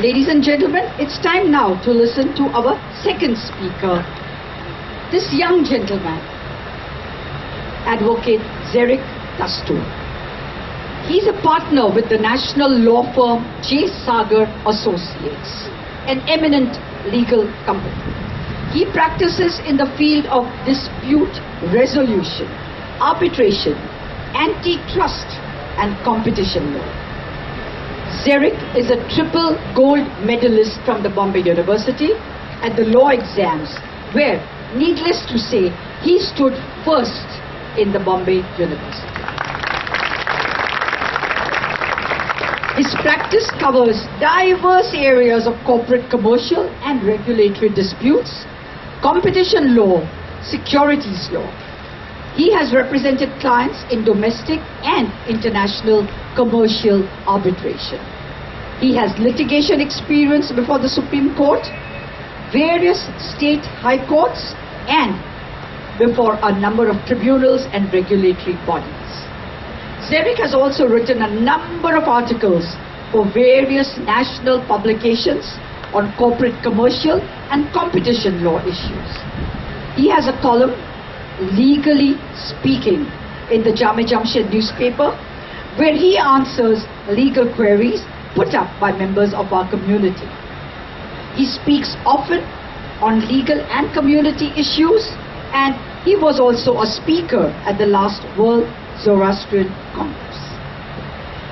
Ladies and gentlemen, it's time now to listen to our second speaker. This young gentleman, Advocate Zerick Dastoor. He's a partner with the national law firm J. Sagar Associates, an eminent legal company. He practices in the field of dispute resolution, arbitration, antitrust, and competition law. Zerick is a triple gold medalist from the Bombay University at the law exams, where, needless to say, he stood first in the Bombay University. His practice covers diverse areas of corporate, commercial, and regulatory disputes, competition law, securities law. He has represented clients in domestic and international commercial arbitration. He has litigation experience before the Supreme Court, various state high courts, and before a number of tribunals and regulatory bodies. Zerick has also written a number of articles for various national publications on corporate, commercial, and competition law issues. He has a column, Legally Speaking, in the Jame Jamshed newspaper, where he answers legal queries put up by members of our community. He speaks often on legal and community issues, and he was also a speaker at the last World Zoroastrian Congress.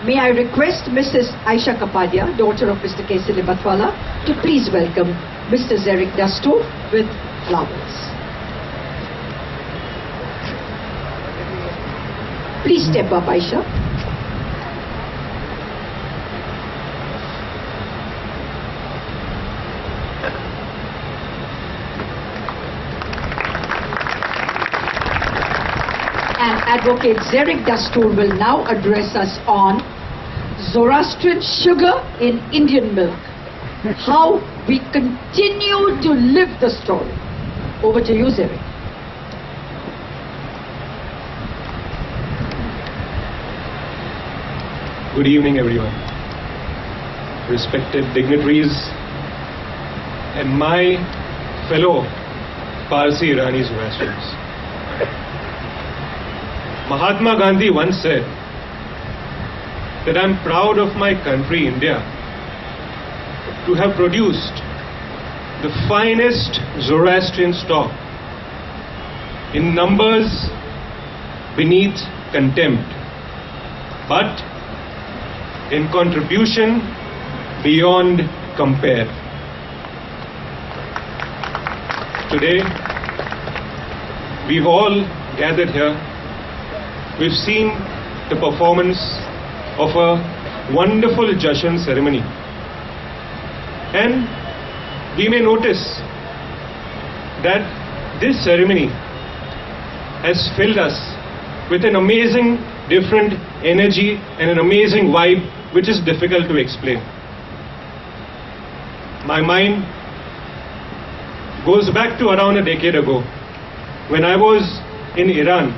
May I request Mrs. Aisha Kapadia, daughter of Mr. K.C. Libatwala, to please welcome Mr. Zerick Dastoor with flowers. Please step up, Aisha. And Advocate Zerick Dastoor will now address us on Zoroastrian sugar in Indian milk, how we continue to live the story. Over to you, Zerick. Good evening, everyone. Respected dignitaries and my fellow Parsi Irani Zoroastrians. Mahatma Gandhi once said that I'm proud of my country, India, to have produced the finest Zoroastrian stock in numbers beneath contempt, but in contribution beyond compare. Today, we've all gathered here. We've seen the performance of a wonderful Jashan ceremony. And we may notice that this ceremony has filled us with an amazing different energy and an amazing vibe which is difficult to explain. My mind goes back to around a decade ago when I was in Iran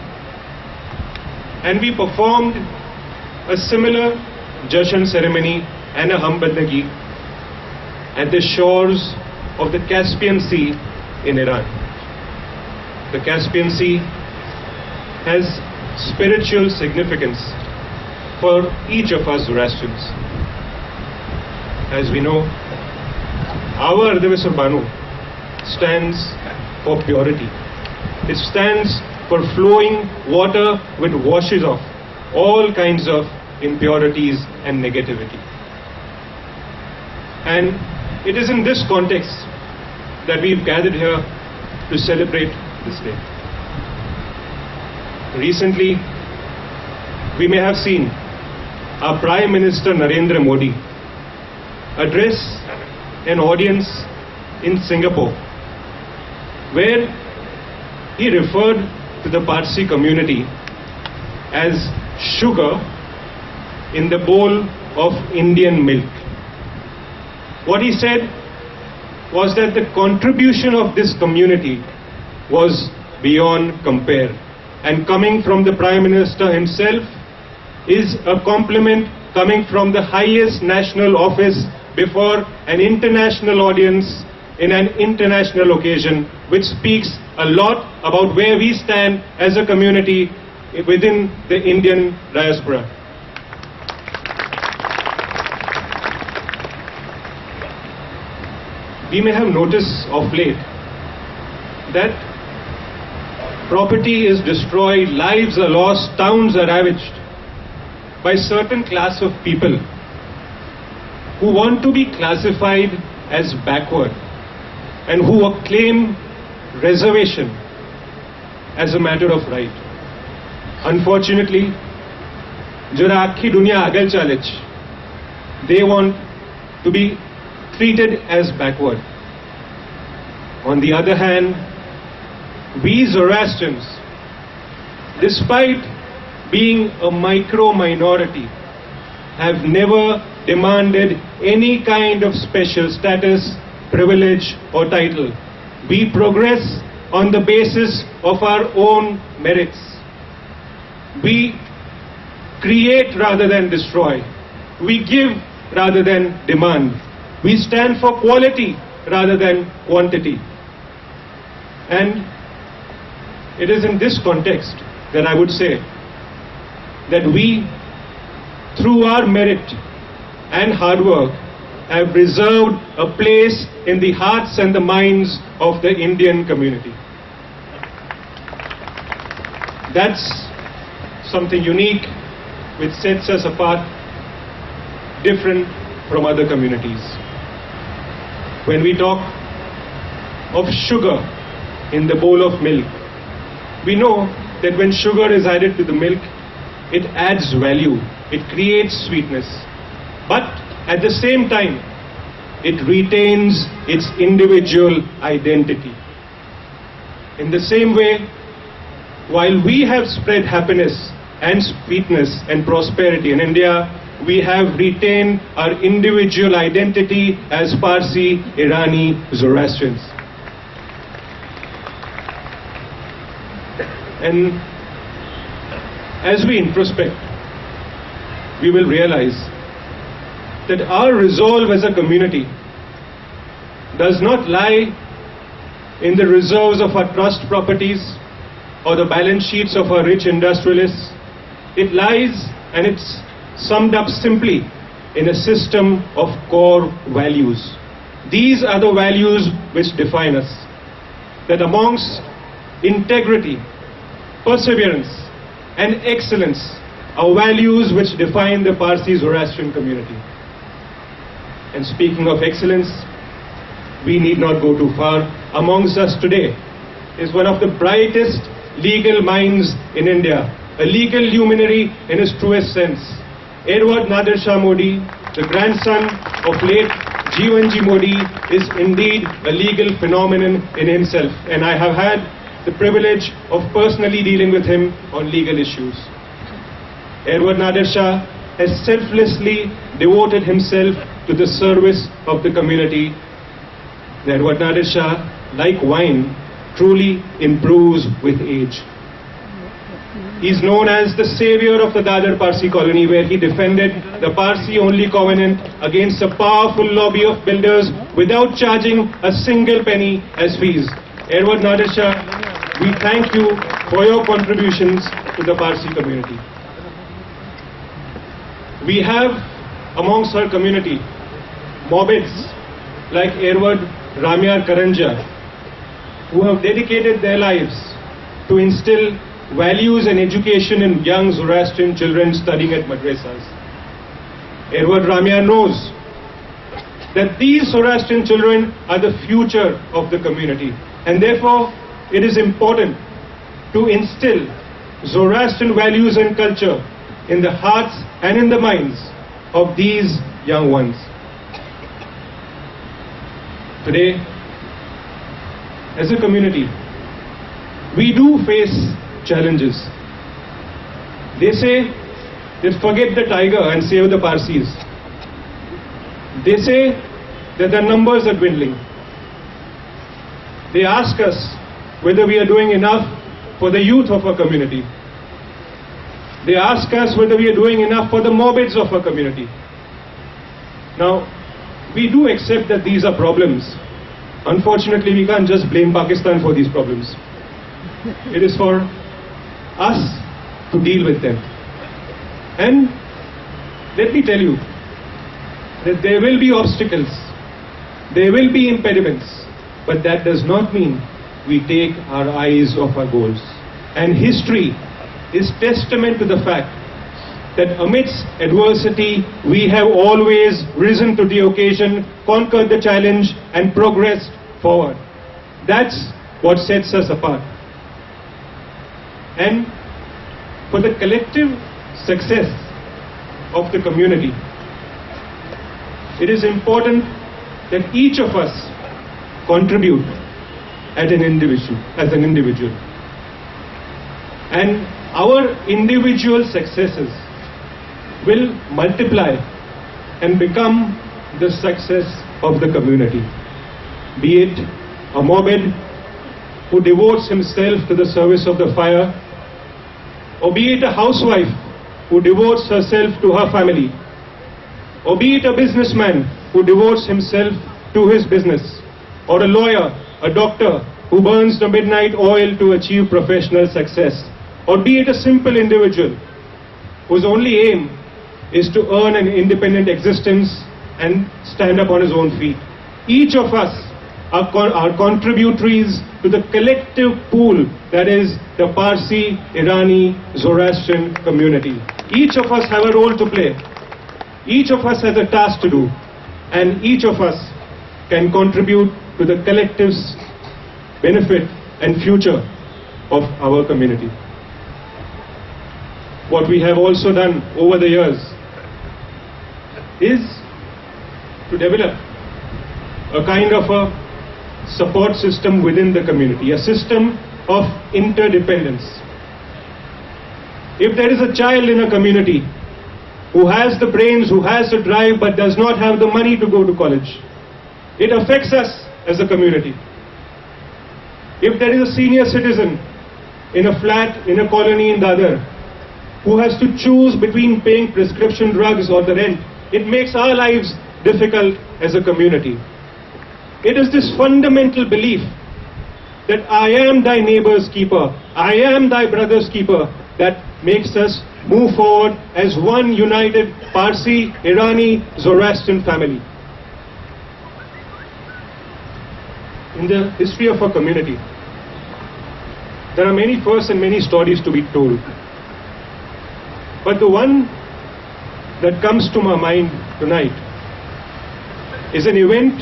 and we performed a similar Jashan ceremony and a Hambandagi at the shores of the Caspian Sea in Iran. The Caspian Sea has spiritual significance for each of us Zoroastrians. As we know, our Ardhaveswar Banu stands for purity. It stands for flowing water which washes off all kinds of impurities and negativity. And it is in this context that we've gathered here to celebrate this day. Recently, we may have seen our Prime Minister Narendra Modi address an audience in Singapore where he referred to the Parsi community as sugar in the bowl of Indian milk. What he said was that the contribution of this community was beyond compare, and coming from the Prime Minister himself is a compliment coming from the highest national office before an international audience in an international occasion, which speaks a lot about where we stand as a community within the Indian diaspora. We may have noticed of late that property is destroyed, lives are lost, towns are ravaged by certain class of people who want to be classified as backward and who claim reservation as a matter of right. Unfortunately, jara aakhi duniya agal chale chhe, they want to be treated as backward. On the other hand, we Zoroastrians, despite being a micro minority, have never demanded any kind of special status, privilege or title. We progress on the basis of our own merits. We create rather than destroy. We give rather than demand. We stand for quality rather than quantity. And it is in this context that I would say that we, through our merit and hard work, have reserved a place in the hearts and the minds of the Indian community. That's something unique which sets us apart, different from other communities. When we talk of sugar in the bowl of milk, we know that when sugar is added to the milk, it adds value, it creates sweetness. But at the same time, it retains its individual identity. In the same way, while we have spread happiness and sweetness and prosperity in India, we have retained our individual identity as Parsi, Irani, Zoroastrians. And as we introspect, we will realize that our resolve as a community does not lie in the reserves of our trust properties or the balance sheets of our rich industrialists. It lies, and it's summed up simply, in a system of core values. These are the values which define us. That amongst integrity, perseverance and excellence are values which define the Parsi Zoroastrian community. And speaking of excellence, we need not go too far. Amongst us today is one of the brightest legal minds in India, a legal luminary in his truest sense. Edward Nader Shah Modi, the grandson of late Jeevanji Modi, is indeed a legal phenomenon in himself, and I have had the privilege of personally dealing with him on legal issues. Edward Nader Shah has selflessly devoted himself to the service of the community. Edward Nader Shah, like wine, truly improves with age. He is known as the savior of the Dadar Parsi colony, where he defended the Parsi-only covenant against a powerful lobby of builders without charging a single penny as fees. Edward Nader Shah, we thank you for your contributions to the Parsi community. We have amongst our community Mobids like Edward Ramyar Karanja, who have dedicated their lives to instill values and education in young Zoroastrian children studying at madrasas. Edward Ramyar knows that these Zoroastrian children are the future of the community, and therefore it is important to instill Zoroastrian values and culture in the hearts and in the minds of these young ones. Today, as a community, we do face challenges. They say that forget the tiger and save the Parsis. They say that the numbers are dwindling. They ask us whether we are doing enough for the youth of our community. They ask us whether we are doing enough for the Mobids of our community. Now, we do accept that these are problems. Unfortunately, we can't just blame Pakistan for these problems. It is for us to deal with them. And let me tell you that there will be obstacles, there will be impediments, but that does not mean we take our eyes off our goals. And history is testament to the fact that amidst adversity, we have always risen to the occasion, conquered the challenge, and progressed forward. That's what sets us apart. And for the collective success of the community, it is important that each of us contribute as an individual. And our individual successes will multiply and become the success of the community. Be it a Mobed who devotes himself to the service of the fire, or be it a housewife who devotes herself to her family, or be it a businessman who devotes himself to his business, or a lawyer, a doctor who burns the midnight oil to achieve professional success, or be it a simple individual whose only aim is to earn an independent existence and stand up on his own feet. Each of us are contributories to the collective pool that is the Parsi, Irani, Zoroastrian community. Each of us have a role to play. Each of us has a task to do, and each of us can contribute to the collective's benefit and future of our community. What we have also done over the years is to develop a kind of a support system within the community, a system of interdependence. If there is a child in a community who has the brains, who has the drive, but does not have the money to go to college, it affects us as a community. If there is a senior citizen in a flat, in a colony in Dadar, who has to choose between paying prescription drugs or the rent, it makes our lives difficult as a community. It is this fundamental belief that I am thy neighbor's keeper, I am thy brother's keeper, that makes us move forward as one united Parsi, Irani, Zoroastrian family. In the history of our community, there are many firsts and many stories to be told. But the one that comes to my mind tonight is an event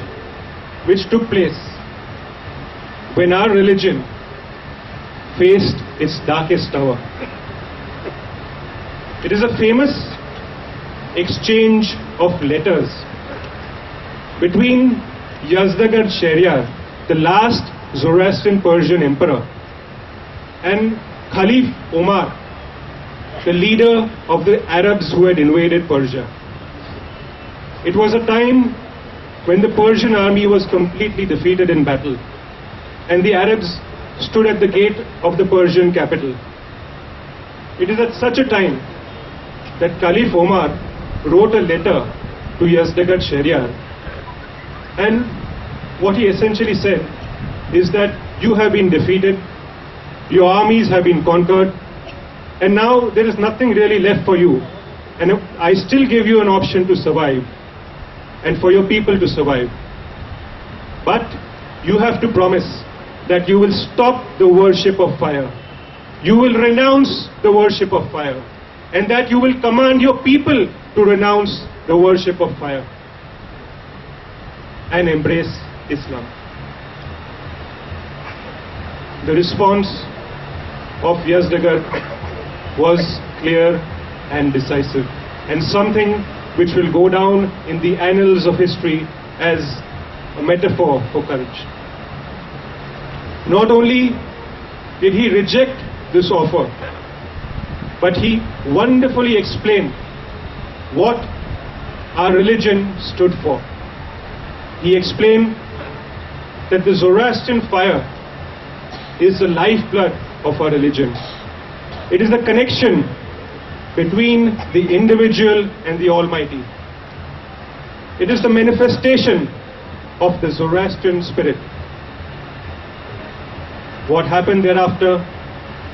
which took place when our religion faced its darkest hour. It is a famous exchange of letters between Yazdagerd Shahryar, the last Zoroastrian Persian emperor, and Khalif Omar, the leader of the Arabs who had invaded Persia. It was a time when the Persian army was completely defeated in battle, and the Arabs stood at the gate of the Persian capital. It is at such a time that Khalif Omar wrote a letter to Yazdagerd Shahryar, and what he essentially said is that you have been defeated, your armies have been conquered, and now there is nothing really left for you, and I still give you an option to survive and for your people to survive. But you have to promise that you will stop the worship of fire, you will renounce the worship of fire, and that you will command your people to renounce the worship of fire and embrace Islam. The response of Yazdagerd was clear and decisive, and something which will go down in the annals of history as a metaphor for courage. Not only did he reject this offer, but he wonderfully explained what our religion stood for. He explained that the Zoroastrian fire is the lifeblood of our religion. It is the connection between the individual and the Almighty. It is the manifestation of the Zoroastrian spirit. What happened thereafter,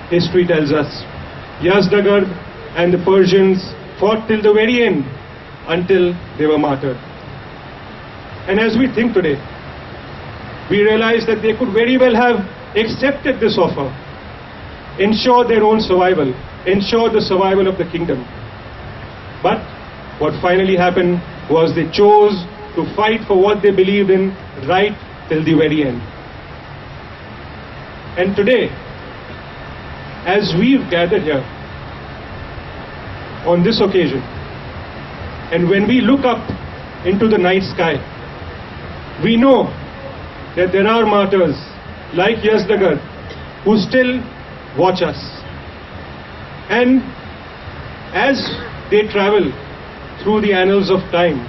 history tells us. Yazdagerd and the Persians fought till the very end until they were martyred. And as we think today, we realize that they could very well have accepted this offer, ensure their own survival, ensure the survival of the kingdom. But what finally happened was they chose to fight for what they believed in right till the very end. And today, as we've gathered here on this occasion, and when we look up into the night sky, we know that there are martyrs like Yazdagerd who still watch us. And as they travel through the annals of time,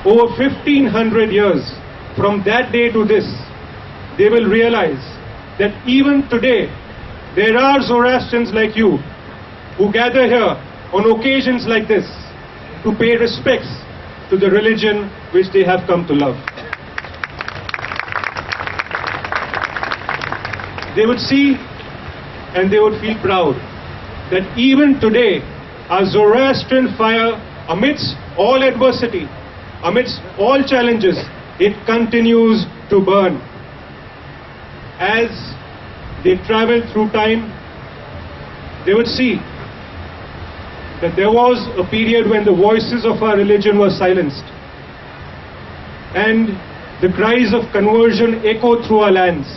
over 1500 years from that day to this, they will realize that even today there are Zoroastrians like you who gather here on occasions like this to pay respects to the religion which they have come to love. They would see and they would feel proud that even today our Zoroastrian fire, amidst all adversity, amidst all challenges, it continues to burn. As they travel through time, they would see that there was a period when the voices of our religion were silenced and the cries of conversion echoed through our lands.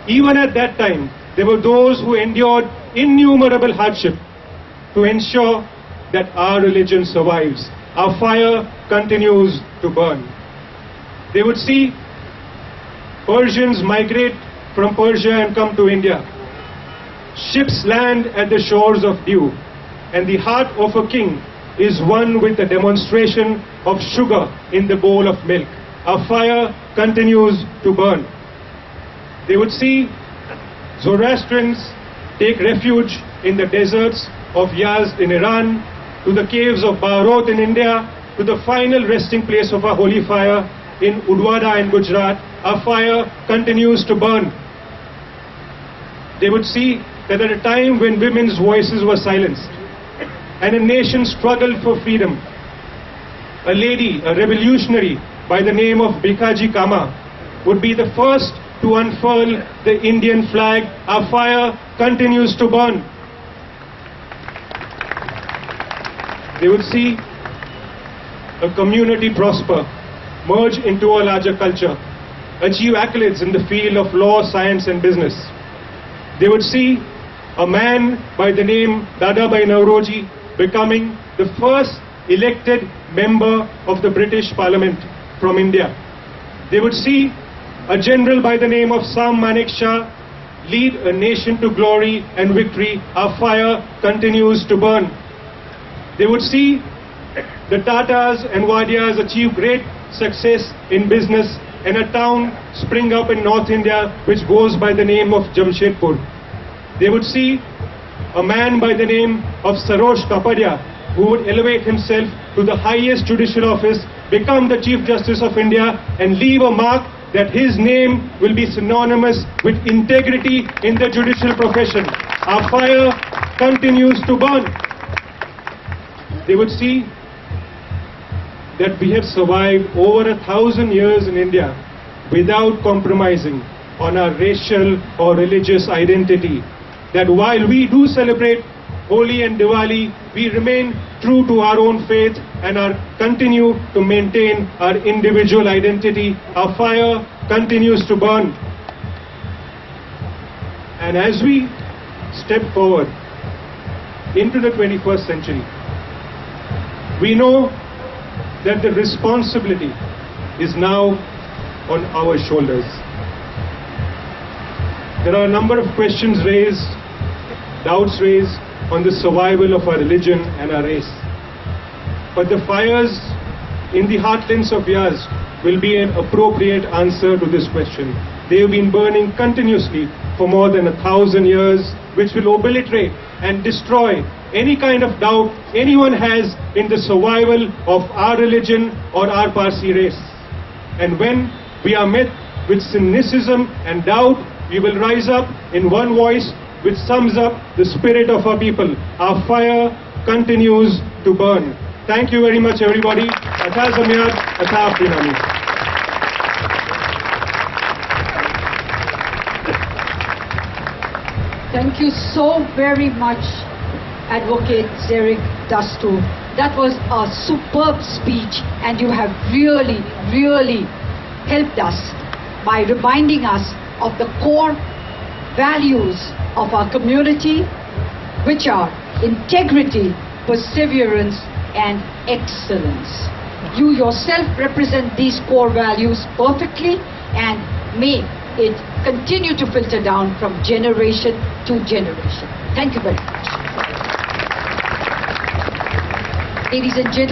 Even at that time, there were those who endured innumerable hardship to ensure that our religion survives. Our fire continues to burn. They would see Persians migrate from Persia and come to India. Ships land at the shores of dew, and the heart of a king is one with the demonstration of sugar in the bowl of milk. Our fire continues to burn. They would see Zoroastrians take refuge in the deserts of Yazd in Iran, to the caves of Barot in India, to the final resting place of our holy fire in Udwada in Gujarat. Our fire continues to burn. They would see that at a time when women's voices were silenced and a nation struggled for freedom, a lady, a revolutionary by the name of Bhikaji Cama would be the first to unfurl the Indian flag. Our fire continues to burn. They would see a community prosper, merge into a larger culture, achieve accolades in the field of law, science and business. They would see a man by the name Dadabhai Naoroji becoming the first elected member of the British Parliament from India. They would see a general by the name of Sam Manekshaw lead a nation to glory and victory. Our fire continues to burn. They would see the Tatas and Wadias achieve great success in business and a town spring up in North India which goes by the name of Jamshedpur. They would see a man by the name of Sarosh Kapadia who would elevate himself to the highest judicial office, become the Chief Justice of India and leave a mark that his name will be synonymous with integrity in the judicial profession. Our fire continues to burn. They would see that we have survived over 1,000 years in India without compromising on our racial or religious identity. That while we do celebrate Holi and Diwali, we remain true to our own faith and continue to maintain our individual identity. Our fire continues to burn. And as we step forward into the 21st century, we know that the responsibility is now on our shoulders. There are a number of questions raised, doubts raised on the survival of our religion and our race. But the fires in the heartlands of Yazd will be an appropriate answer to this question. They have been burning continuously for more than 1,000 years, which will obliterate and destroy any kind of doubt anyone has in the survival of our religion or our Parsi race. And when we are met with cynicism and doubt, we will rise up in one voice which sums up the spirit of our people. Our fire continues to burn. Thank you very much, everybody. Atha Zamyad, Atha Prinami. Thank you so very much, Advocate Zerick Dastu. That was a superb speech, and you have really, really helped us by reminding us of the core values of our community, which are integrity, perseverance, and excellence. You yourself represent these core values perfectly, and may it continue to filter down from generation to generation. Thank you very much. Ladies and gentlemen,